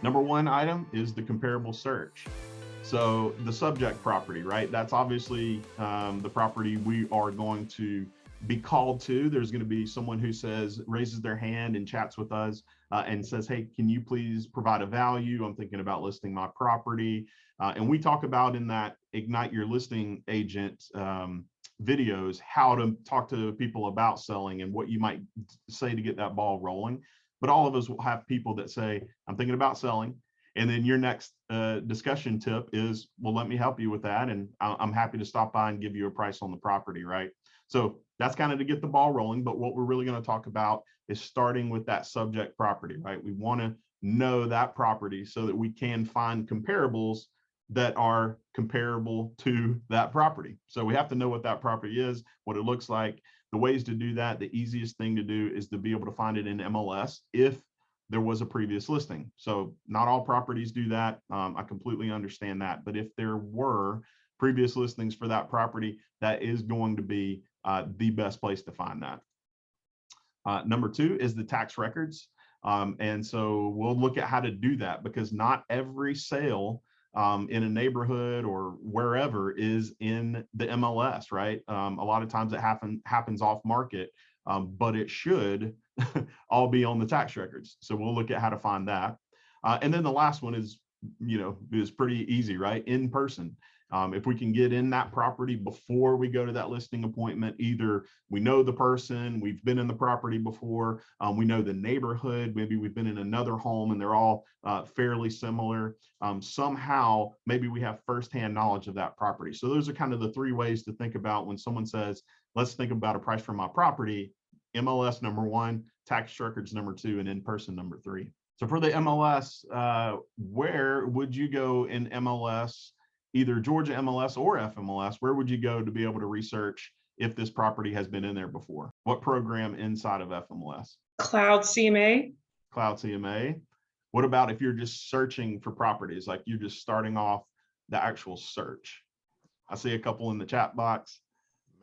Number one item is the comparable search. So the subject property, right? That's obviously the property we are going to be called to. There's going to be someone who raises their hand and chats with us and says, hey, can you please provide a value? I'm thinking about listing my property. And we talk about in that Ignite Your Listing Agent videos, how to talk to people about selling and what you might say to get that ball rolling. But all of us will have people that say, I'm thinking about selling. And then your next discussion tip is, well, let me help you with that. And I'm happy to stop by and give you a price on the property, right? So that's kind of to get the ball rolling. But what we're really going to talk about is starting with that subject property, right? We want to know that property so that we can find comparables that are comparable to that property. So we have to know what that property is, what it looks like. The ways to do that, the easiest thing to do is to be able to find it in MLS if there was a previous listing. So not all properties do that. I completely understand that. But if there were previous listings for that property, that is going to be the best place to find that. Number two is the tax records. And so we'll look at how to do that, because not every sale in a neighborhood or wherever is in the MLS, right? A lot of times it happens off market, but it should all be on the tax records. So we'll look at how to find that. And then the last one is pretty easy, right? In person. If we can get in that property before we go to that listing appointment, either we know the person, we've been in the property before, we know the neighborhood, maybe we've been in another home and they're all fairly similar. Somehow, maybe we have firsthand knowledge of that property. So those are kind of the three ways to think about when someone says, let's think about a price for my property. MLS number one, tax records number two, and in person number three. So for the MLS, where would you go in MLS? Either Georgia MLS or FMLS, where would you go to be able to research if this property has been in there before? What program inside of FMLS? Cloud CMA. Cloud CMA. What about if you're just searching for properties, like you're just starting off the actual search? I see a couple in the chat box.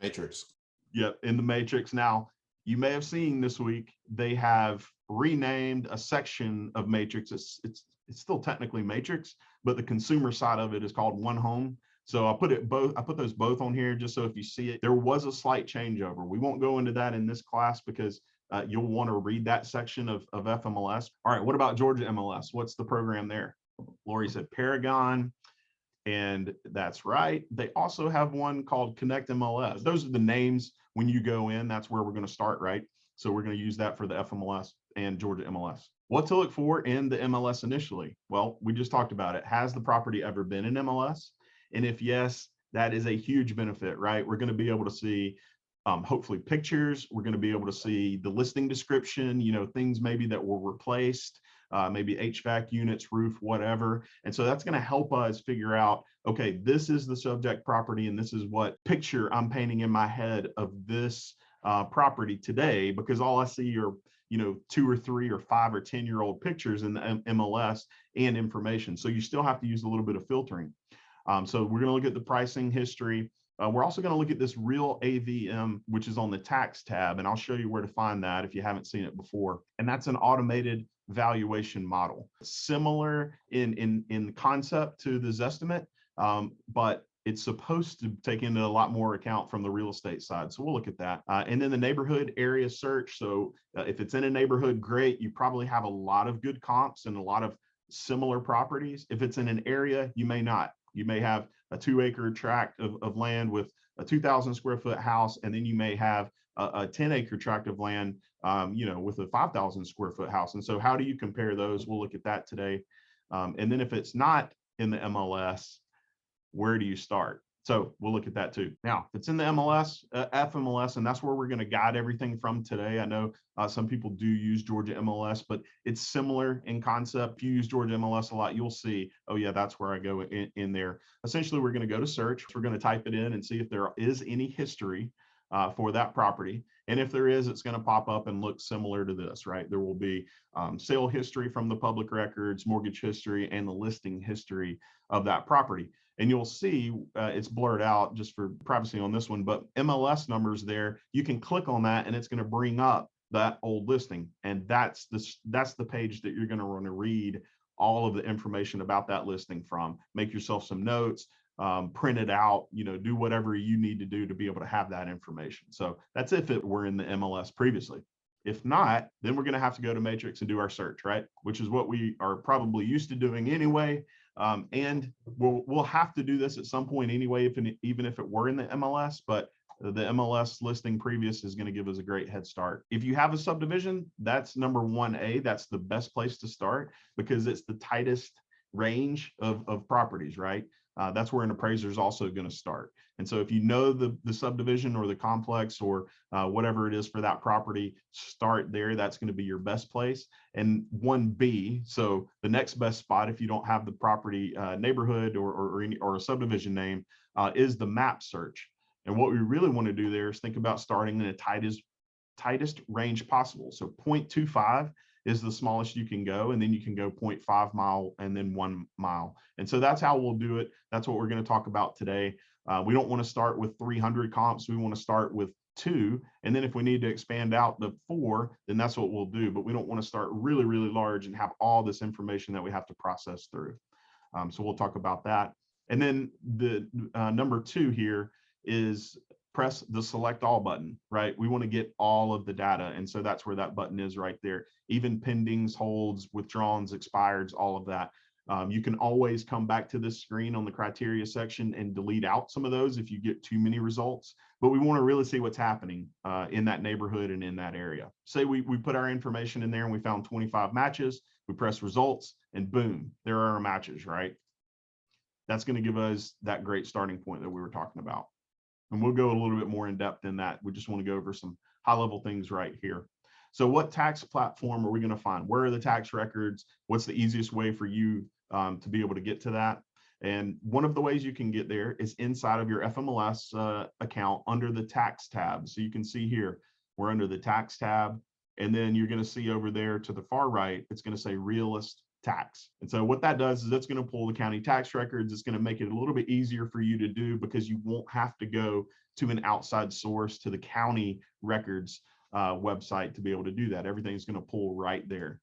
Matrix. Yep, in the Matrix. Now, you may have seen this week, they have renamed a section of Matrix. It's still technically Matrix, but the consumer side of it is called One Home. So I put those both on here just so if you see it, there was a slight changeover. We won't go into that in this class because you'll want to read that section of FMLS. All right, what about Georgia MLS? What's the program there? Lori said Paragon, and that's right. They also have one called Connect MLS. Those are the names when you go in. That's where we're going to start, right? So we're going to use that for the FMLS and Georgia MLS. What to look for in the MLS initially? Well, we just talked about it. Has the property ever been in MLS? And if yes, that is a huge benefit, right? We're going to be able to see hopefully pictures. We're going to be able to see the listing description, things maybe that were replaced, maybe HVAC units, roof, whatever. And so that's going to help us figure out, okay, this is the subject property and this is what picture I'm painting in my head of this property today, because all I see are 2 or 3 or 5 or 10-year-old pictures in the MLS and information. So you still have to use a little bit of filtering. So we're going to look at the pricing history. We're also going to look at this real AVM, which is on the tax tab, and I'll show you where to find that if you haven't seen it before. And that's an automated valuation model, similar in concept to the Zestimate, but it's supposed to take into a lot more account from the real estate side. So we'll look at that. And then the neighborhood area search. So if it's in a neighborhood, great. You probably have a lot of good comps and a lot of similar properties. If it's in an area, you may not. You may have a 2-acre tract of land with a 2,000 square foot house, and then you may have a 10-acre tract of land, with a 5,000 square foot house. And so how do you compare those? We'll look at that today. And then if it's not in the MLS, where do you start? So we'll look at that too. Now, if it's in the MLS, FMLS, and that's where we're going to guide everything from today. I know some people do use Georgia MLS, but it's similar in concept. If you use Georgia MLS a lot, you'll see, oh yeah, that's where I go in there. Essentially, we're going to go to search. We're going to type it in and see if there is any history for that property. And if there is, it's going to pop up and look similar to this, right? There will be sale history from the public records, mortgage history, and the listing history of that property. And you'll see it's blurred out just for privacy on this one, but MLS numbers there, you can click on that and it's going to bring up that old listing. And that's the page that you're going to want to read all of the information about that listing from. Make yourself some notes, print it out, do whatever you need to do to be able to have that information. So that's if it were in the MLS previously. If not, then we're going to have to go to Matrix and do our search, right? Which is what we are probably used to doing anyway. And we'll have to do this at some point anyway, even if it were in the MLS, but the MLS listing previous is going to give us a great head start. If you have a subdivision, that's number 1A. That's the best place to start because it's the tightest range of properties, right? That's where an appraiser is also going to start. And so if you know the subdivision or the complex or whatever it is for that property, start there. That's going to be your best place. And 1B, so the next best spot if you don't have the property neighborhood or a subdivision name is the map search. And what we really want to do there is think about starting in the tightest range possible. So 0.25 is the smallest you can go, and then you can go 0.5 mile and then 1 mile. And so that's how we'll do it. That's what we're going to talk about today. We don't want to start with 300 comps. We want to start with 2. And then if we need to expand out to 4, then that's what we'll do. But we don't want to start really, really large and have all this information that we have to process through. So we'll talk about that. And then the number 2 here is press the select all button, right? We want to get all of the data. And so that's where that button is right there. Even pendings, holds, withdrawals, expireds, all of that. You can always come back to this screen on the criteria section and delete out some of those if you get too many results. But we want to really see what's happening in that neighborhood and in that area. Say we put our information in there and we found 25 matches. We press results and boom, there are our matches, right? That's going to give us that great starting point that we were talking about. And we'll go a little bit more in depth in that. We just want to go over some high-level things right here. So what tax platform are we going to find? Where are the tax records? What's the easiest way for you to be able to get to that? And one of the ways you can get there is inside of your FMLS account under the tax tab. So you can see here, we're under the tax tab. And then you're going to see over there to the far right, it's going to say realist tax. And so what that does is it's going to pull the county tax records. It's going to make it a little bit easier for you to do because you won't have to go to an outside source to the county records website to be able to do that. Everything's going to pull right there.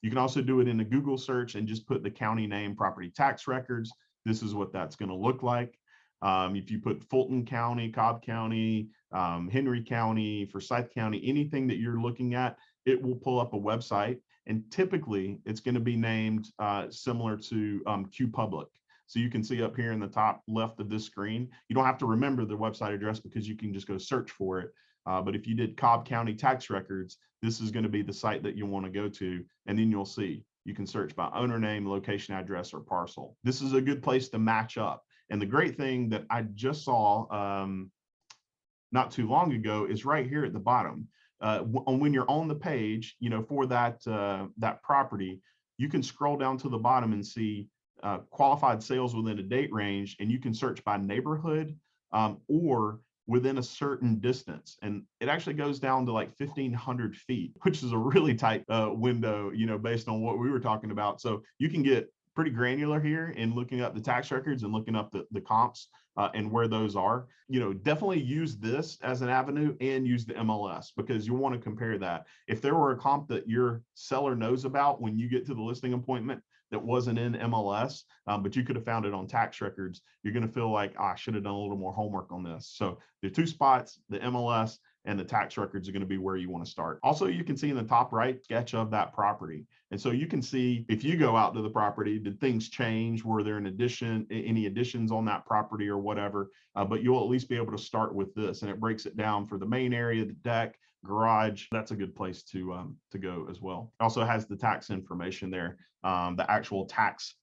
You can also do it in a Google search and just put the county name property tax records. This is what that's going to look like. If you put Fulton County, Cobb County, Henry County, Forsyth County, anything that you're looking at, it will pull up a website. And typically it's going to be named similar to QPublic. So you can see up here in the top left of this screen, you don't have to remember the website address because you can just go search for it. But if you did Cobb County tax records, this is going to be the site that you want to go to. And then you'll see, you can search by owner name, location, address, or parcel. This is a good place to match up. And the great thing that I just saw not too long ago is right here at the bottom. When you're on the page, for that property, you can scroll down to the bottom and see qualified sales within a date range, and you can search by neighborhood or within a certain distance. And it actually goes down to like 1,500 feet, which is a really tight window, based on what we were talking about. So you can get pretty granular here in looking up the tax records and looking up the comps and where those are. Definitely use this as an avenue and use the MLS because you want to compare that. If there were a comp that your seller knows about when you get to the listing appointment that wasn't in MLS, but you could have found it on tax records, you're going to feel like, I should have done a little more homework on this. So the 2 spots, the MLS and the tax records, are going to be where you want to start. Also, you can see in the top right sketch of that property. And so you can see if you go out to the property, did things change? Were there any additions on that property or whatever? But you'll at least be able to start with this, and it breaks it down for the main area, the deck, garage. That's a good place to go as well. It also has the tax information there, the actual tax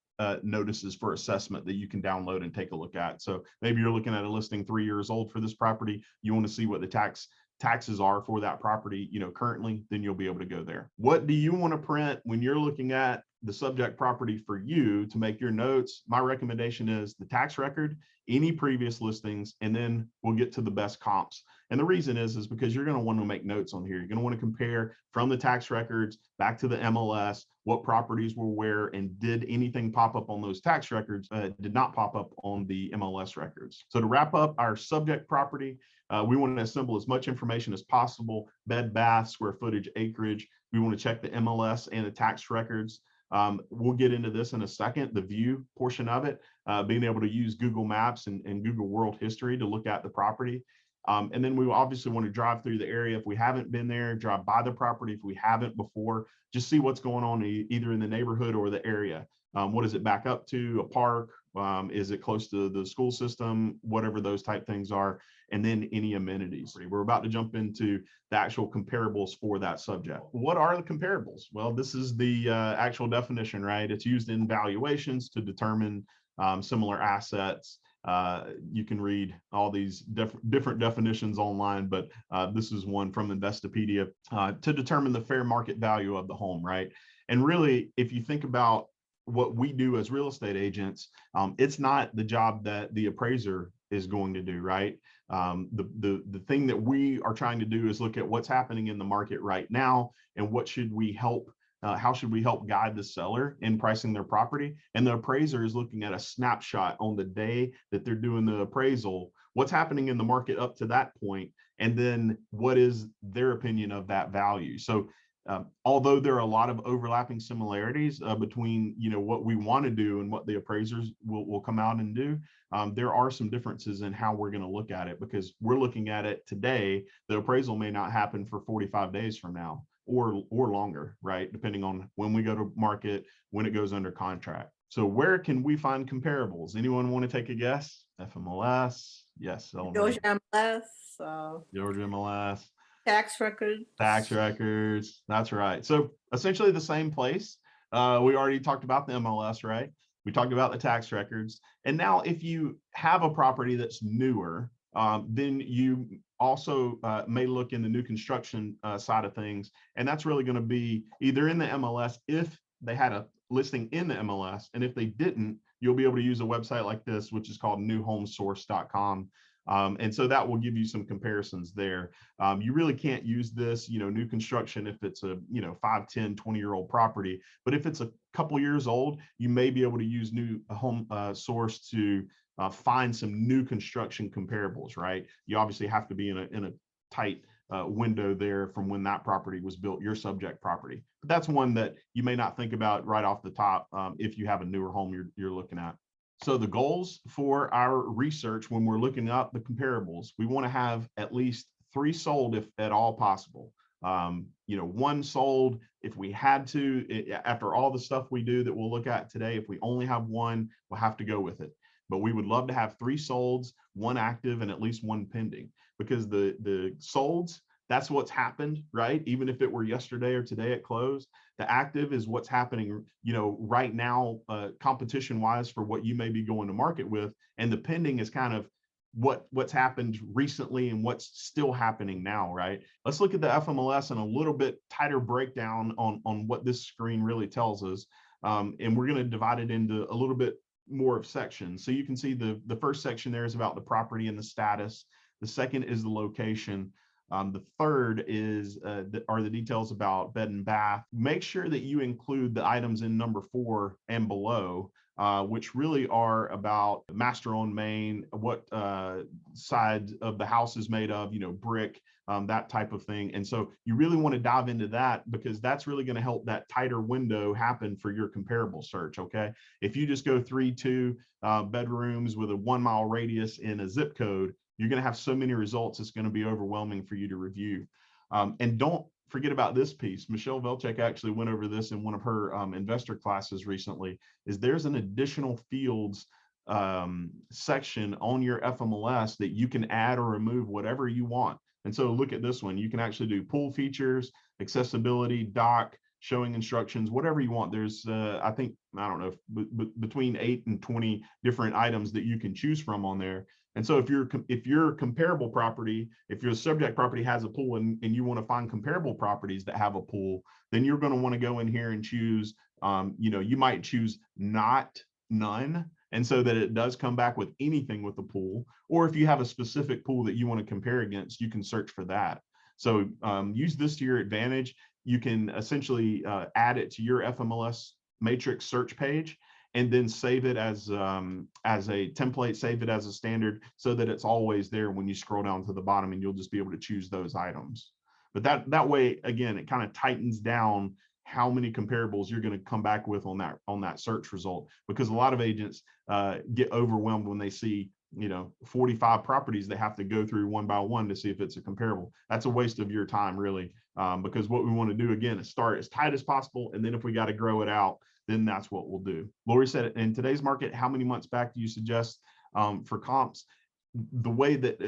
notices for assessment that you can download and take a look at. So maybe you're looking at a listing 3 years old for this property. You want to see what the taxes are for that property, currently, then you'll be able to go there. What do you want to print when you're looking at the subject property for you to make your notes? My recommendation is the tax record, any previous listings, and then we'll get to the best comps. And the reason is because you're going to want to make notes on here. You're going to want to compare from the tax records back to the MLS, what properties were where, and did anything pop up on those tax records, did not pop up on the MLS records. So to wrap up our subject property, we want to assemble as much information as possible: bed, bath, square footage, acreage. We want to check the MLS and the tax records. We'll get into this in a second, the view portion of it, being able to use Google Maps and Google World History to look at the property. And then we obviously want to drive through the area if we haven't been there, drive by the property if we haven't before, just see what's going on either in the neighborhood or the area. What does it back up to? A park? Is it close to the school system? Whatever those type things are. And then any amenities. We're about to jump into the actual comparables for that subject. What are the comparables? Well, this is the actual definition, right? It's used in valuations to determine similar assets. You can read all these different definitions online, but this is one from Investopedia to determine the fair market value of the home, right? And really, if you think about what we do as real estate agents, it's not the job that the appraiser is going to do, right? The thing that we are trying to do is look at what's happening in the market right now and what should we help how should we help guide the seller in pricing their property? And the appraiser is looking at a snapshot on the day that they're doing the appraisal, what's happening in the market up to that point, and then what is their opinion of that value. So although there are a lot of overlapping similarities between what we want to do and what the appraisers will come out and do, there are some differences in how we're going to look at it, because we're looking at it today. The appraisal may not happen for 45 days from now or longer, right? Depending on when we go to market, when it goes under contract. So where can we find comparables? Anyone want to take a guess? FMLS? Yes. Georgia MLS. Georgia MLS. Tax records. Tax records. That's right. So essentially the same place. We already talked about the MLS, right? We talked about the tax records. And now if you have a property that's newer, then you also may look in the new construction side of things. And that's really going to be either in the MLS if they had a listing in the MLS. And if they didn't, you'll be able to use a website like this, which is called newhomesource.com. And so that will give you some comparisons there. You really can't use this, new construction if it's a, 5, 10, 20-year-old property. But if it's a couple years old, you may be able to use New Home Source to find some new construction comparables, right? You obviously have to be in a tight window there from when that property was built, your subject property. But that's one that you may not think about right off the top if you have a newer home you're looking at. So the goals for our research when we're looking up the comparables, we want to have at least 3 sold if at all possible. 1 sold if we had to. After all the stuff we do that we'll look at today, if we only have 1, we'll have to go with it. But we would love to have 3 solds, 1 active, and at least 1 pending, because the solds, that's what's happened, right? Even if it were yesterday or today at close, the active is what's happening, right now, competition wise for what you may be going to market with. And the pending is kind of what's happened recently and what's still happening now, right? Let's look at the FMLS and a little bit tighter breakdown on what this screen really tells us. And we're going to divide it into a little bit more of sections. So you can see the first section there is about the property and the status. The second is the location. The third are the details about bed and bath. Make sure that you include the items in number 4 and below, which really are about master on main, what side of the house is made of, brick, that type of thing. And so you really want to dive into that, because that's really going to help that tighter window happen for your comparable search. Okay. If you just go 3-2 bedrooms with a 1-mile radius in a zip code, you're going to have so many results, it's going to be overwhelming for you to review. And don't forget about this piece. Michelle Velchek actually went over this in one of her investor classes recently, is there's an additional fields section on your FMLS that you can add or remove whatever you want. And so look at this one. You can actually do pool features, accessibility, dock, showing instructions, whatever you want. There's, I don't know, between 8 and 20 different items that you can choose from on there. And so if your comparable property, if your subject property has a pool and you want to find comparable properties that have a pool, then you're going to want to go in here and choose, you might choose none. And so that it does come back with anything with the pool, or if you have a specific pool that you want to compare against, you can search for that. So use this to your advantage. You can essentially add it to your FMLS matrix search page, and then save it as a template, save it as a standard, so that it's always there when you scroll down to the bottom, and you'll just be able to choose those items. But that way, again, it kind of tightens down how many comparables you're going to come back with on that search result, because a lot of agents get overwhelmed when they see 45 properties they have to go through one by one to see if it's a comparable. That's a waste of your time, really, because what we want to do again is start as tight as possible, and then if we got to grow it out, then that's what we'll do. Lori said, in today's market, how many months back do you suggest for comps? The way that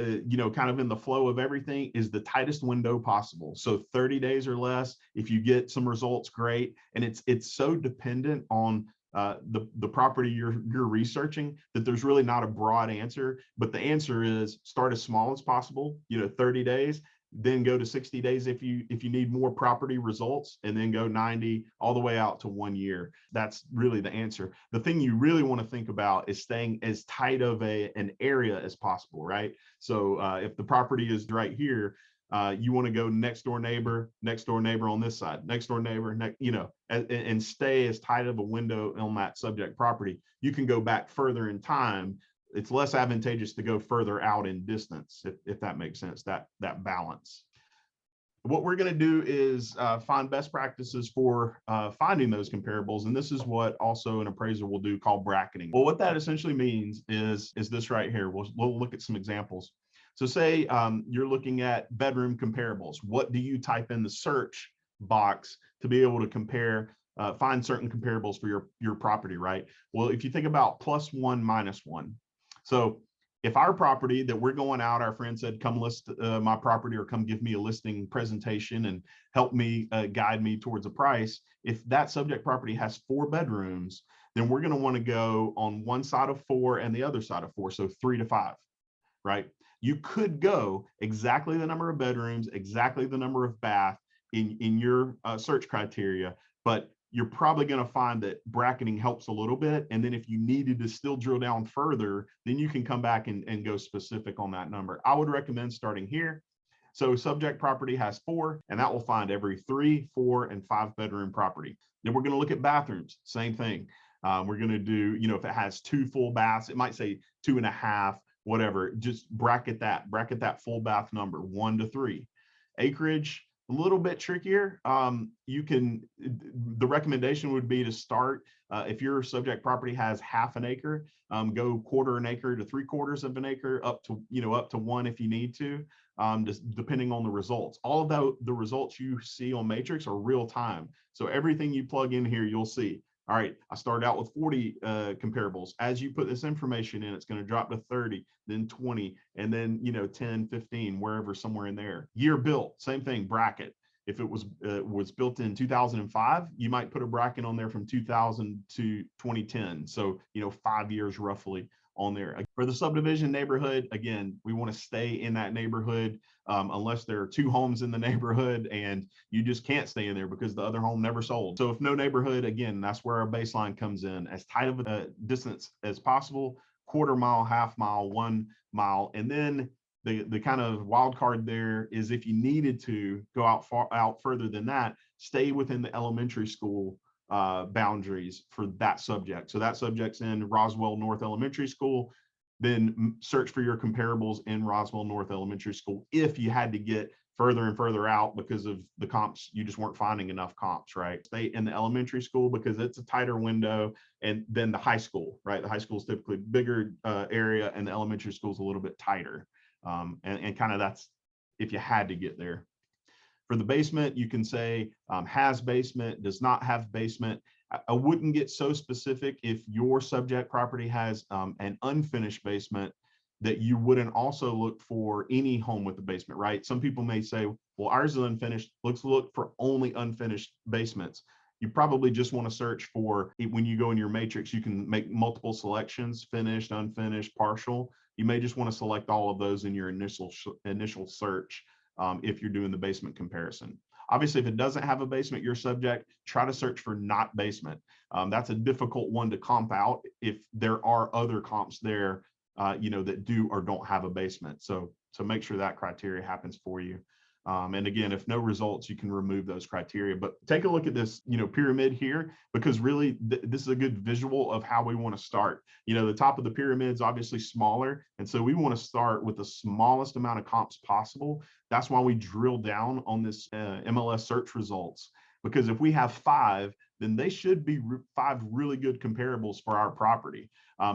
kind of in the flow of everything is the tightest window possible. So 30 days or less. If you get some results, great. And it's so dependent on the property you're researching that there's really not a broad answer. But the answer is start as small as possible. 30 days. Then go to 60 days if you need more property results, and then go 90 all the way out to 1 year. That's really the answer. The thing you really want to think about is staying as tight of an area as possible, right? So if the property is right here, you want to go next door neighbor on this side, next door neighbor, and stay as tight of a window on that subject property. You can go back further in time. It's less advantageous to go further out in distance, if that makes sense, that balance. What we're going to do is find best practices for finding those comparables. And this is what also an appraiser will do, called bracketing. Well, what that essentially means is this right here. We'll look at some examples. So say you're looking at bedroom comparables. What do you type in the search box to be able to compare, find certain comparables for your property, right? Well, if you think about +1, -1. So if our property that we're going out, our friend said, come list my property, or come give me a listing presentation and help me guide me towards a price. If that subject property has 4 bedrooms, then we're going to want to go on one side of 4 and the other side of 4. So 3 to 5, right? You could go exactly the number of bedrooms, exactly the number of bath in your search criteria, but you're probably going to find that bracketing helps a little bit. And then if you needed to still drill down further, then you can come back and go specific on that number. I would recommend starting here. So subject property has 4, and that will find every 3, 4, and 5 bedroom property. Then we're going to look at bathrooms, same thing. We're going to do, if it has 2 full baths, it might say 2.5, whatever, just bracket that full bath number, 1 to 3. Acreage, a little bit trickier. The recommendation would be to start, if your subject property has half an acre, go 1/4 acre to 3/4 of an acre, up to 1 if you need to, just depending on the results. All of the results you see on Matrix are real time. So everything you plug in here, you'll see. All right, I started out with 40 comparables. As you put this information in, it's going to drop to 30, then 20, and then 10, 15, wherever, somewhere in there. Year built, same thing, bracket. If it was built in 2005, you might put a bracket on there from 2000 to 2010. So 5 years roughly on there. For the subdivision neighborhood, again, we want to stay in that neighborhood unless there are 2 homes in the neighborhood and you just can't stay in there because the other home never sold. So if no neighborhood, again, that's where our baseline comes in. As tight of a distance as possible, 1/4 mile, 1/2 mile, 1 mile. And then the kind of wild card there is if you needed to go out further than that, stay within the elementary school boundaries for that subject. So that subject's in Roswell North Elementary School, then search for your comparables in Roswell North Elementary School. If you had to get further and further out because of the comps, you just weren't finding enough comps, right? Stay in the elementary school because it's a tighter window, and then the high school, right? The high school is typically bigger area, and the elementary school is a little bit tighter. And kind of that's if you had to get there. For the basement, you can say has basement, does not have basement. I wouldn't get so specific if your subject property has an unfinished basement that you wouldn't also look for any home with a basement, right? Some people may say, well, ours is unfinished. Let's look for only unfinished basements. You probably just want to search for, when you go in your matrix, you can make multiple selections, finished, unfinished, partial. You may just want to select all of those in your initial search. If you're doing the basement comparison. Obviously, if it doesn't have a basement, your subject, try to search for not basement. That's a difficult one to comp out if there are other comps there, that do or don't have a basement. So make sure that criteria happens for you. And again, if no results, you can remove those criteria. But take a look at this, pyramid here, because really this is a good visual of how we want to start. The top of the pyramid is obviously smaller. And so we want to start with the smallest amount of comps possible. That's why we drill down on this MLS search results. Because if we have 5, then they should be 5 really good comparables for our property.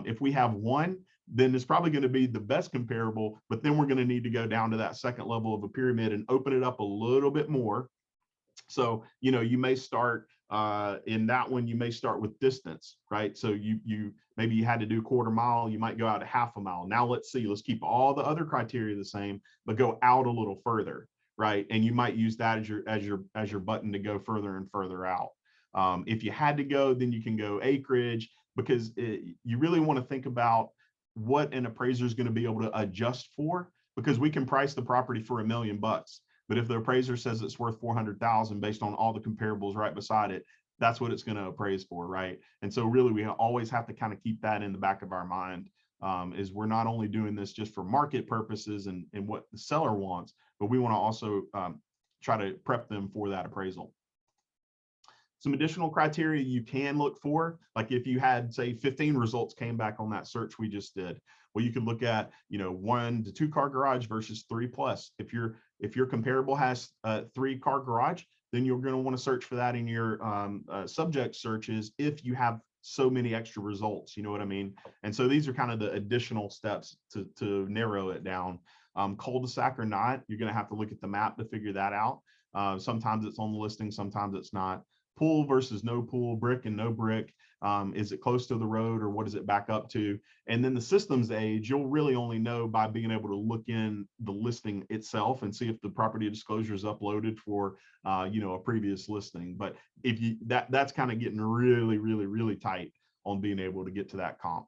If we have 1, then it's probably going to be the best comparable, but then we're going to need to go down to that second level of a pyramid and open it up a little bit more. So, you may start in that one, you may start with distance, right? So you maybe you had to do 1/4 mile, you might go out a 1/2 mile. Now let's keep all the other criteria the same, but go out a little further, right? And you might use that as your button to go further and further out. If you had to go, then you can go acreage, because you really want to think about what an appraiser is going to be able to adjust for, because we can price the property for $1 million. But if the appraiser says it's worth 400,000 based on all the comparables right beside it, that's what it's going to appraise for, right? And so really, we always have to kind of keep that in the back of our mind, is we're not only doing this just for market purposes and what the seller wants, but we want to also try to prep them for that appraisal. Some additional criteria you can look for, like if you had, say, 15 results came back on that search we just did, well, you could look at, 1 to 2 car garage versus 3+. If your comparable has 3 car garage, then you're going to want to search for that in your subject searches if you have so many extra results, you know what I mean? And so these are kind of the additional steps to narrow it down. Cul-de-sac or not, you're going to have to look at the map to figure that out. Sometimes it's on the listing, sometimes it's not. Pool versus no pool, brick and no brick. Is it close to the road, or what does it back up to? And then the system's age, you'll really only know by being able to look in the listing itself and see if the property disclosure is uploaded for a previous listing. But if you that's kind of getting really, really, really tight on being able to get to that comp.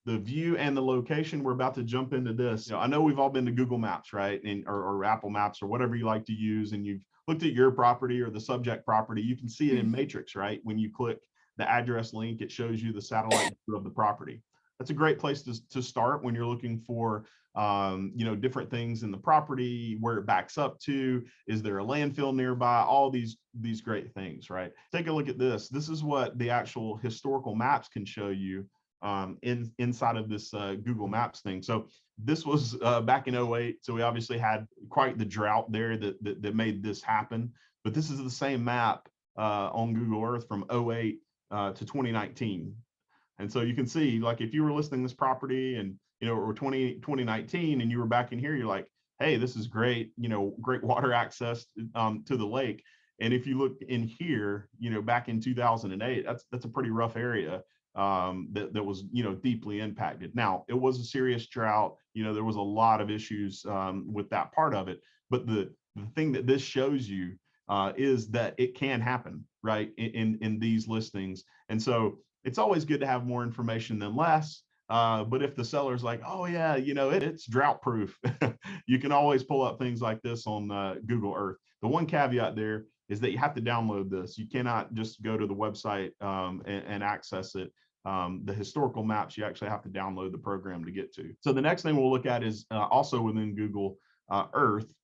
The view and the location, we're about to jump into this. I know we've all been to Google Maps, right? Or Apple Maps, or whatever you like to use, and you've looked at your property or the subject property. You can see it in Matrix, right? When you click the address link, it shows you the satellite view of the property. That's a great place to start when you're looking for different things in the property, where it backs up to, is there a landfill nearby, all these great things, right? Take a look at this. This is what the actual historical maps can show you inside of this Google Maps thing. So this was back in 2008. So we obviously had quite the drought there that made this happen. But this is the same map on Google Earth from 2008 to 2019. And so you can see, like, if you were listing this property and, or 2019, and you were back in here, you're like, hey, this is great, great water access to the lake. And if you look in here, back in 2008, that's a pretty rough area that was, deeply impacted. Now, it was a serious drought. There was a lot of issues with that part of it. But the thing that this shows you is that it can happen, right, in these listings. And so it's always good to have more information than less. But if the seller's like, oh yeah, it's drought proof, you can always pull up things like this on Google Earth. The one caveat there is that you have to download this. You cannot just go to the website and access it. The historical maps, you actually have to download the program to get to. So the next thing we'll look at is also within Google Earth.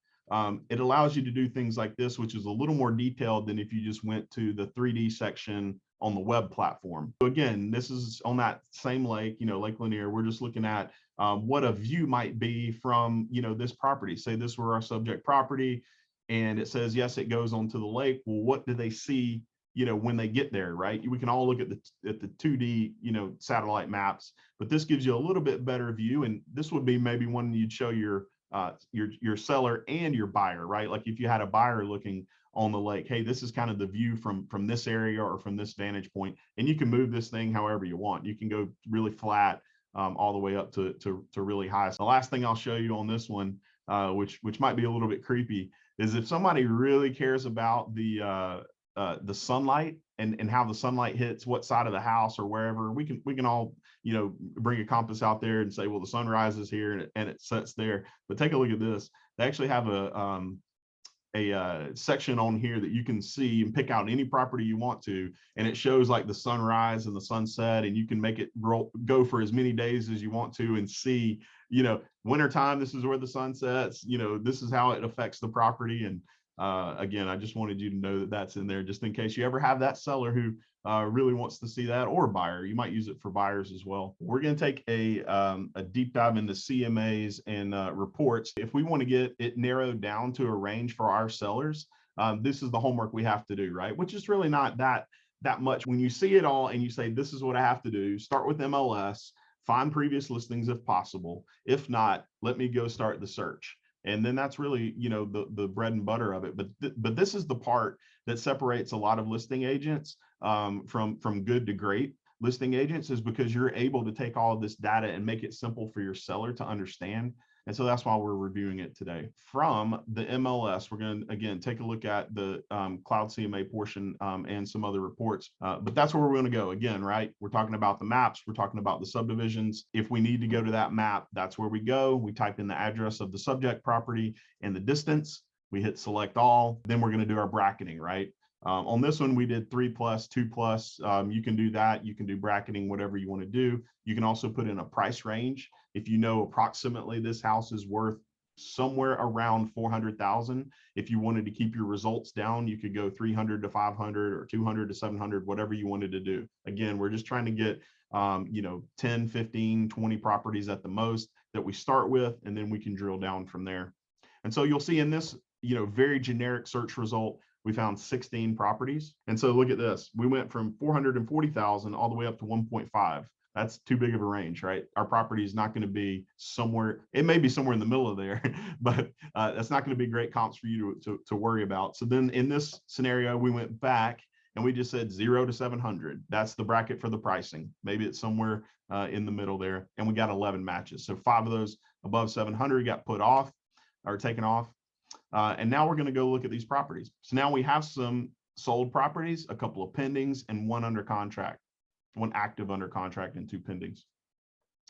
It allows you to do things like this, which is a little more detailed than if you just went to the 3D section on the web platform. So again, this is on that same lake, Lake Lanier. We're just looking at what a view might be from, this property. Say this were our subject property, and it says, yes, it goes onto the lake. Well, what do they see, when they get there, right? We can all look at the 2D, satellite maps, but this gives you a little bit better view. And this would be maybe one you'd show your seller and your buyer, right? Like if you had a buyer looking on the lake, hey, this is kind of the view from this area or from this vantage point, and you can move this thing however you want. You can go really flat all the way up to really high. So the last thing I'll show you on this one, which might be a little bit creepy, is if somebody really cares about the sunlight and how the sunlight hits what side of the house or wherever, we can all bring a compass out there and say, well, the sun rises here and it sets there. But take a look at this. They actually have a section on here that you can see and pick out any property you want to, and it shows like the sunrise and the sunset, and you can make it go for as many days as you want to and see, wintertime, this is where the sun sets, this is how it affects the property. And again, I just wanted you to know that that's in there, just in case you ever have that seller who really wants to see that, or buyer. You might use it for buyers as well. We're going to take a deep dive into CMAs and reports. If we want to get it narrowed down to a range for our sellers, this is the homework we have to do, right? Which is really not that much. When you see it all and you say, this is what I have to do, start with MLS, find previous listings if possible. If not, let me go start the search. And then that's really, the bread and butter of it. But this is the part that separates a lot of listing agents from good to great listing agents, is because you're able to take all of this data and make it simple for your seller to understand. And so that's why we're reviewing it today. From the MLS, we're going to, again, take a look at the Cloud CMA portion and some other reports. But that's where we're going to go again, right? We're talking about the maps. We're talking about the subdivisions. If we need to go to that map, that's where we go. We type in the address of the subject property and the distance. We hit select all. Then we're going to do our bracketing, right? On this one, we did 3+, 2+. You can do that. You can do bracketing, whatever you want to do. You can also put in a price range. If you know approximately this house is worth somewhere around 400,000, if you wanted to keep your results down, you could go 300 to 500 or 200 to 700, whatever you wanted to do. Again, we're just trying to get 10, 15, 20 properties at the most that we start with, and then we can drill down from there. And so you'll see in this, very generic search result, we found 16 properties. And so look at this. We went from 440,000 all the way up to 1.5. That's too big of a range, right? Our property is not going to be somewhere, it may be somewhere in the middle of there, but that's not going to be great comps for you to worry about. So then in this scenario, we went back and we just said 0 to 700. That's the bracket for the pricing. Maybe it's somewhere in the middle there. And we got 11 matches. So 5 of those above 700 got put off or taken off. And now we're going to go look at these properties. So now we have some sold properties, a couple of pendings, and 1 under contract, 1 active under contract and 2 pendings.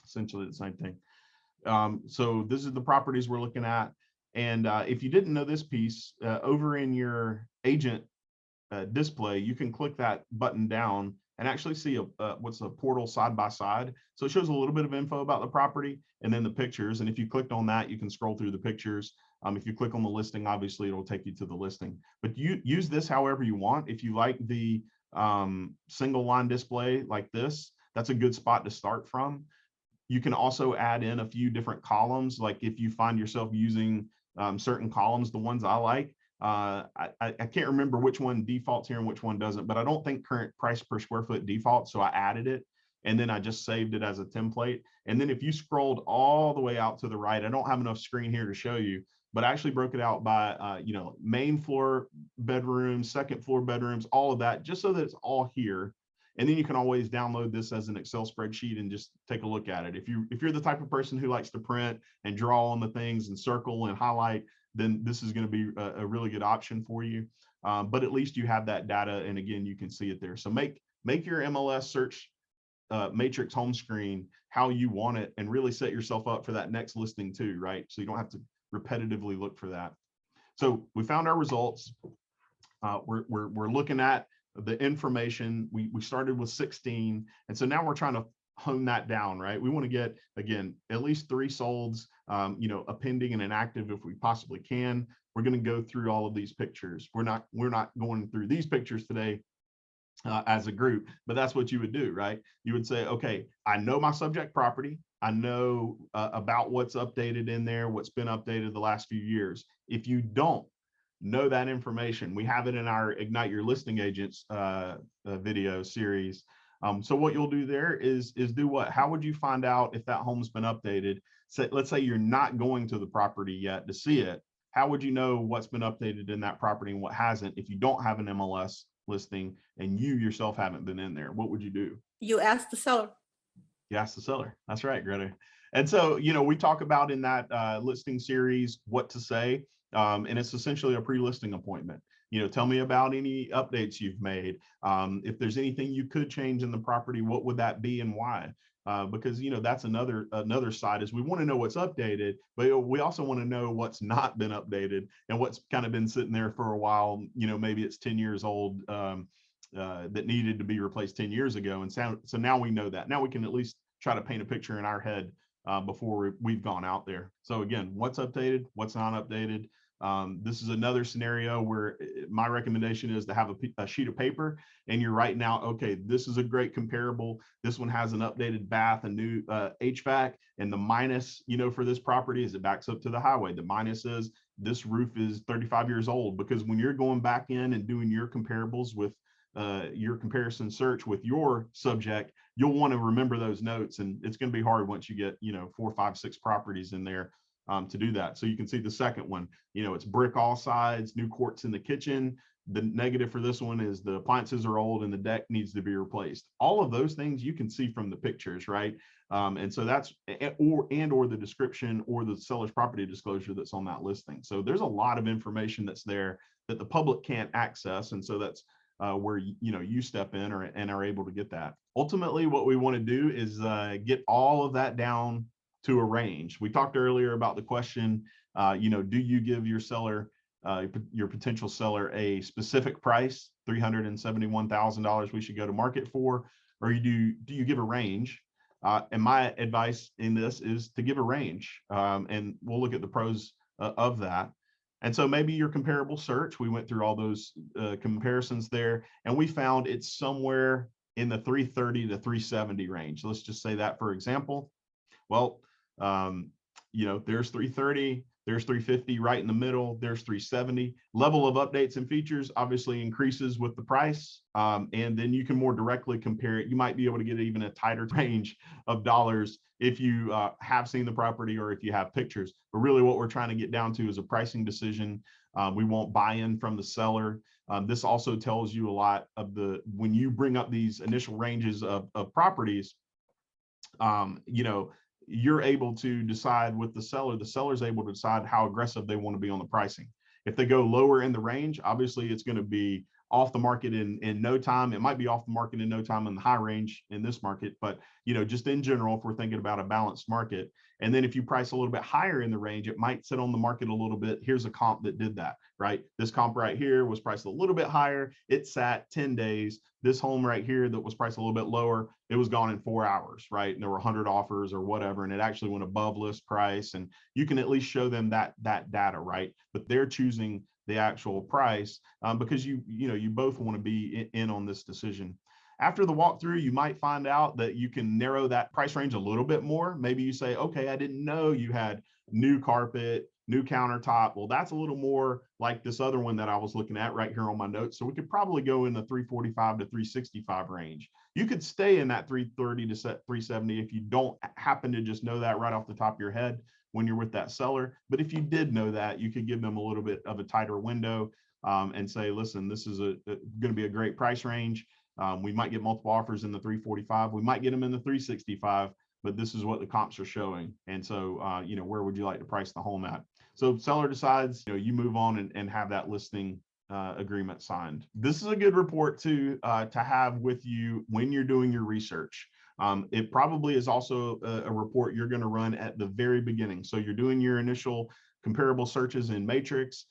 Essentially the same thing. So this is the properties we're looking at. And if you didn't know this piece, over in your agent display, you can click that button down and actually see what's a portal side by side. So it shows a little bit of info about the property and then the pictures. And if you clicked on that, you can scroll through the pictures. If you click on the listing, obviously it'll take you to the listing, but you use this however you want. If you like the single line display like this, that's a good spot to start from. You can also add in a few different columns. Like if you find yourself using certain columns, the ones I like, I can't remember which one defaults here and which one doesn't, but I don't think current price per square foot defaults. So I added it and then I just saved it as a template. And then if you scrolled all the way out to the right, I don't have enough screen here to show you, but I actually broke it out by, main floor bedrooms, second floor bedrooms, all of that, just so that it's all here. And then you can always download this as an Excel spreadsheet and just take a look at it. If you're the type of person who likes to print and draw on the things and circle and highlight, then this is going to be a really good option for you. But at least you have that data, and again, you can see it there. So make your MLS search matrix home screen how you want it, and really set yourself up for that next listing too, right? So you don't have to repetitively look for that. So we found our results. We're looking at the information. We started with 16, and so now we're trying to hone that down, right? We want to get, again, at least 3 solds, a pending and an active if we possibly can. We're going to go through all of these pictures. We're not going through these pictures today as a group, but that's what you would do, right? You would say, okay, I know my subject property. I know about what's updated in there, what's been updated the last few years. If you don't know that information, we have it in our Ignite Your Listing Agents video series. So what you'll do there is do what? How would you find out if that home's been updated? So let's say you're not going to the property yet to see it. How would you know what's been updated in that property and what hasn't if you don't have an MLS listing and you yourself haven't been in there? What would you do? You ask the seller. You ask the seller. That's right, Greta. And so, we talk about in that listing series what to say, and it's essentially a pre-listing appointment. Tell me about any updates you've made. If there's anything you could change in the property, what would that be and why? Because that's another side, is we want to know what's updated, but we also want to know what's not been updated and what's kind of been sitting there for a while. Maybe it's 10 years old that needed to be replaced 10 years ago. And so now we know that. Now we can at least try to paint a picture in our head before we've gone out there. So again, what's updated, what's not updated. This is another scenario where my recommendation is to have a sheet of paper and you're writing out, okay, this is a great comparable. This one has an updated bath, a new HVAC, and the minus, for this property is it backs up to the highway. The minus is this roof is 35 years old, because when you're going back in and doing your comparables with your comparison search with your subject, you'll want to remember those notes, and it's going to be hard once you get 4, 5, 6 properties in there to do that. So you can see the second one, it's brick all sides, new quartz in the kitchen. The negative for this one is the appliances are old and the deck needs to be replaced. All of those things you can see from the pictures, right? And so that's or the description or the seller's property disclosure that's on that listing. So there's a lot of information that's there that the public can't access, and so that's where you step in and are able to get that. Ultimately, what we want to do is get all of that down to a range. We talked earlier about the question, do you give your seller, your potential seller, a specific price, $371,000 we should go to market for, or do you give a range? And my advice in this is to give a range, and we'll look at the pros of that. And so maybe your comparable search, we went through all those comparisons there, and we found it's somewhere in the 330 to 370 range. Let's just say that, for example. Well, there's 330, there's 350 right in the middle, there's 370. Level of updates and features obviously increases with the price, and then you can more directly compare it. You might be able to get even a tighter range of dollars if you have seen the property or if you have pictures. But really what we're trying to get down to is a pricing decision. We want buy-in from the seller. This also tells you a lot of when you bring up these initial ranges of properties, you're able to decide with the seller's able to decide how aggressive they want to be on the pricing. If they go lower in the range, obviously it's going to be off the market in no time. It might be off the market in no time in the high range in this market, but just in general, if we're thinking about a balanced market. And then if you price a little bit higher in the range, it might sit on the market a little bit. Here's a comp that did that, right? This comp right here was priced a little bit higher. It sat 10 days. This home right here that was priced a little bit lower, it was gone in 4 hours, right? And there were 100 offers or whatever, and it actually went above list price. And you can at least show them that data, right? But they're choosing the actual price because you both want to be in on this decision. After the walkthrough, you might find out that you can narrow that price range a little bit more. Maybe you say, okay, I didn't know you had new carpet, new countertop. Well, that's a little more like this other one that I was looking at right here on my notes. So we could probably go in the 345 to 365 range. You could stay in that 330 to 370 if you don't happen to just know that right off the top of your head when you're with that seller. But if you did know that, you could give them a little bit of a tighter window and say, listen, this is going to be a great price range. We might get multiple offers in the 345. We might get them in the 365, but this is what the comps are showing. And so, where would you like to price the home at? So seller decides, you move on and have that listing agreement signed. This is a good report to have with you when you're doing your research. It probably is also a report you're going to run at the very beginning. So you're doing your initial comparable searches in Matrix.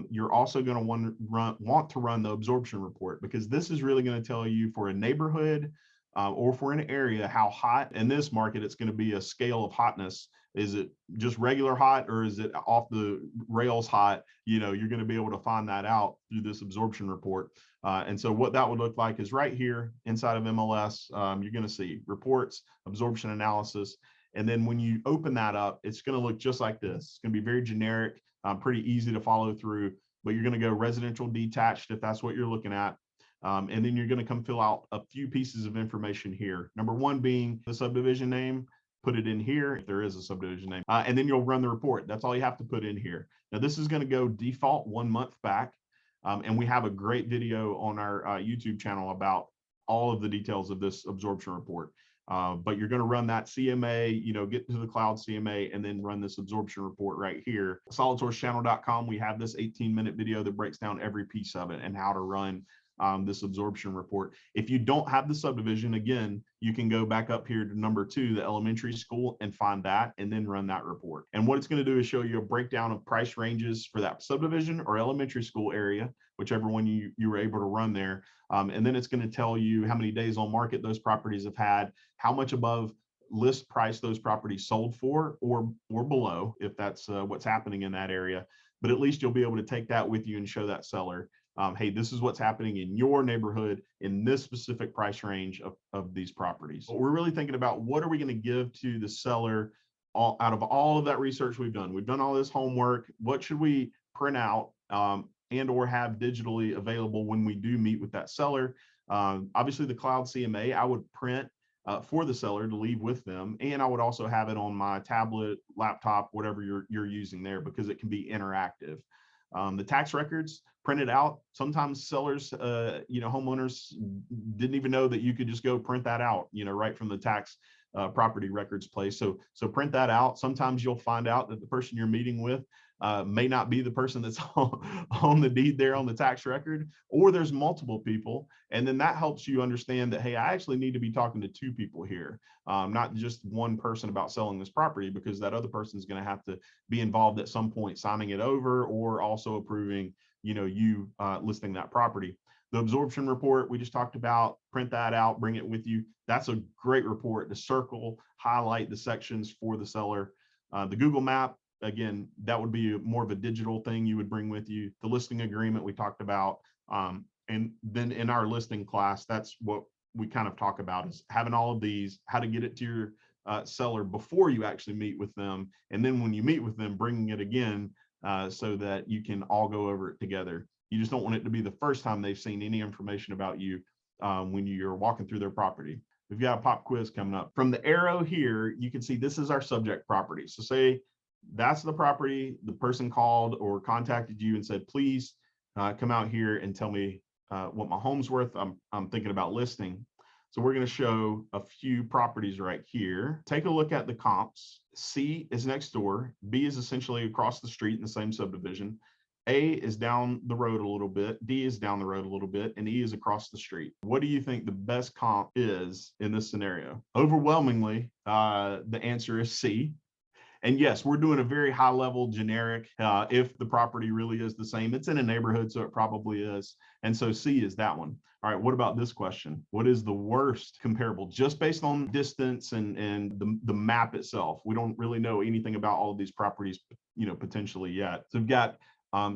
You're also going to want to run the absorption report, because this is really going to tell you for a neighborhood or for an area how hot. In this market, it's going to be a scale of hotness. Is it just regular hot, or is it off the rails hot? You're going to be able to find that out through this absorption report. And so what that would look like is right here inside of MLS, you're going to see reports, absorption analysis. And then when you open that up, it's going to look just like this. It's going to be very generic, pretty easy to follow through, but you're going to go residential detached if that's what you're looking at. And then you're going to come fill out a few pieces of information here. Number one being the subdivision name. Put it in here if there is a subdivision name, and then you'll run the report. That's all you have to put in here. Now this is going to go default 1 month back, and we have a great video on our YouTube channel about all of the details of this absorption report. But you're going to run that CMA, get to the cloud CMA, and then run this absorption report right here. SolidSourceChannel.com, we have this 18-minute video that breaks down every piece of it and how to run this absorption report. If you don't have the subdivision, again, you can go back up here to number 2, the elementary school, and find that and then run that report. And what it's going to do is show you a breakdown of price ranges for that subdivision or elementary school area, whichever one you were able to run there. And then it's going to tell you how many days on market those properties have had, how much above list price those properties sold for or below, if that's what's happening in that area. but at least you'll be able to take that with you and show that seller, hey, this is what's happening in your neighborhood in this specific price range of these properties. But we're really thinking about what are we going to give to the seller out of all of that research we've done. We've done all this homework. What should we print out and or have digitally available when we do meet with that seller? Obviously, the cloud CMA, I would print for the seller to leave with them. And I would also have it on my tablet, laptop, whatever you're using there, because it can be interactive. The tax records printed out. Sometimes sellers, homeowners didn't even know that you could just go print that out, right from the tax property records place. So print that out. Sometimes you'll find out that the person you're meeting with may not be the person that's on the deed there on the tax record, or there's multiple people. And then that helps you understand that, hey, I actually need to be talking to two people here, not just one person about selling this property, because that other person is going to have to be involved at some point, signing it over or also approving, you listing that property. The absorption report we just talked about, print that out, bring it with you. That's a great report to circle, highlight the sections for the seller. The Google map, again, that would be more of a digital thing you would bring with you. The listing agreement we talked about. And then in our listing class, that's what we kind of talk about, is having all of these, how to get it to your seller before you actually meet with them. And then when you meet with them, bringing it again so that you can all go over it together. You just don't want it to be the first time they've seen any information about you when you're walking through their property. We've got a pop quiz coming up. From the arrow here, you can see this is our subject property. So say that's the property, the person called or contacted you and said, please come out here and tell me what my home's worth. I'm thinking about listing. So we're going to show a few properties right here. Take a look at the comps. C is next door. B is essentially across the street in the same subdivision. A is down the road a little bit, D is down the road a little bit, and E is across the street. What do you think the best comp is in this scenario? Overwhelmingly, the answer is C. And yes, we're doing a very high level generic. If the property really is the same, it's in a neighborhood, so it probably is. And so C is that one. All right, what about this question? What is the worst comparable, just based on distance and the map itself? We don't really know anything about all of these properties, potentially yet. So we've got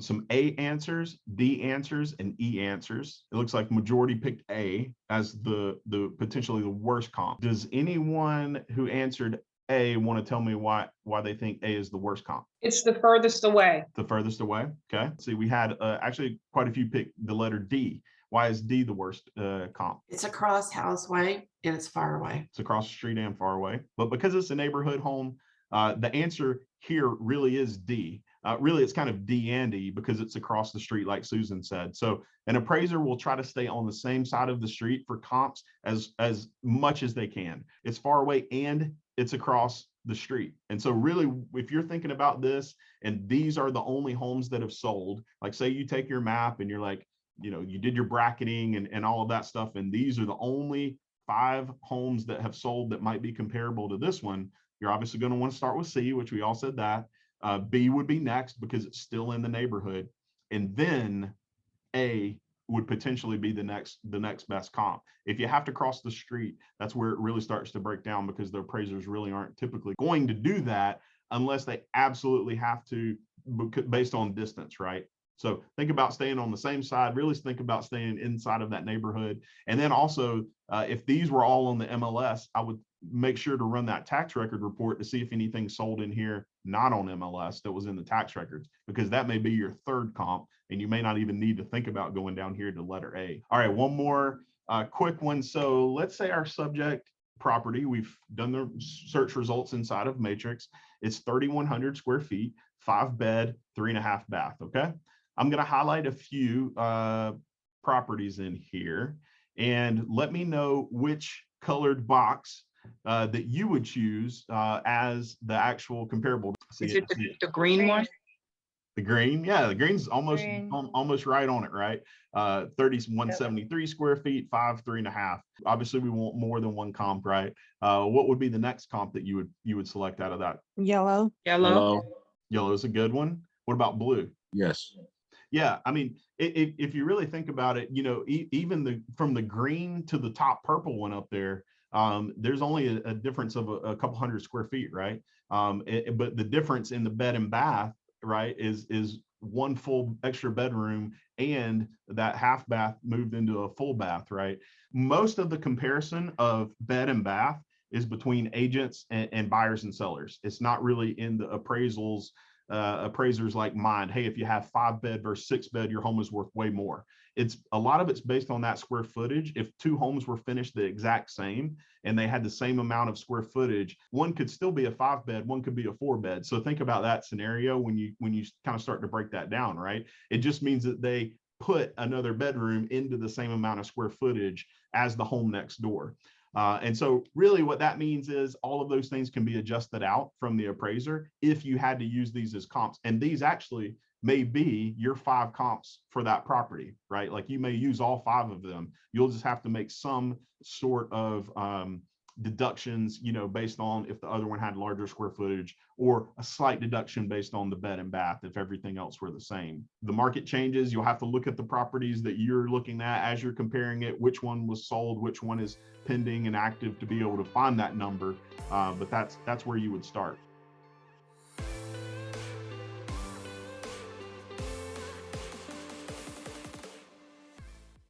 some A answers, D answers, and E answers. It looks like majority picked A as the potentially the worst comp. Does anyone who answered A want to tell me why they think A is the worst comp? It's the furthest away. The furthest away. Okay. See, we had actually quite a few pick the letter D. Why is D the worst comp? It's across Houseway and it's far away. It's across the street and far away. But because it's a neighborhood home, the answer here really is D. Really, it's kind of D and E because it's across the street, like Susan said. So an appraiser will try to stay on the same side of the street for comps as much as they can. It's far away and it's across the street. And so really, if you're thinking about this and these are the only homes that have sold, like say you take your map and you're like, you did your bracketing and all of that stuff, and these are the only 5 homes that have sold that might be comparable to this one, you're obviously going to want to start with C, which we all said that. B would be next because it's still in the neighborhood. And then A would potentially be the next best comp. If you have to cross the street, that's where it really starts to break down, because the appraisers really aren't typically going to do that unless they absolutely have to, based on distance, right? So think about staying on the same side, really think about staying inside of that neighborhood. And then also, if these were all on the MLS, I would make sure to run that tax record report to see if anything sold in here not on MLS that was in the tax records, because that may be your third comp and you may not even need to think about going down here to letter A. All right, one more quick one. So let's say our subject property, we've done the search results inside of Matrix. It's 3,100 square feet, 5 bed, 3.5 bath. Okay. I'm going to highlight a few properties in here and let me know which colored box that you would choose as the actual comparable. Is it the green one? The green, yeah, the green's almost Green. almost right on it, right? 3,173 square feet, 5, 3.5. Obviously, we want more than one comp, right? What would be the next comp that you would select out of that? Yellow. Yellow. Yellow is a good one. What about blue? Yes. Yeah, I mean, if you really think about it, even from the green to the top purple one up there, there's only a difference of a couple hundred square feet, right? But the difference in the bed and bath, right, is one full extra bedroom and that half bath moved into a full bath, right? Most of the comparison of bed and bath is between agents and buyers and sellers. It's not really in the appraisals, appraisers like mind. Hey, if you have 5-bed versus 6-bed, your home is worth way more. It's a lot of it's based on that square footage. If two homes were finished the exact same and they had the same amount of square footage, one could still be a 5-bed, one could be a 4-bed. So think about that scenario when you kind of start to break that down, right? It just means that they put another bedroom into the same amount of square footage as the home next door. And so really what that means is all of those things can be adjusted out from the appraiser if you had to use these as comps. And these actually may be your 5 comps for that property, right? Like you may use all 5 of them. You'll just have to make some sort of deductions, based on if the other one had larger square footage, or a slight deduction based on the bed and bath if everything else were the same. The market changes. You'll have to look at the properties that you're looking at as you're comparing it, which one was sold, which one is pending and active, to be able to find that number. But that's where you would start.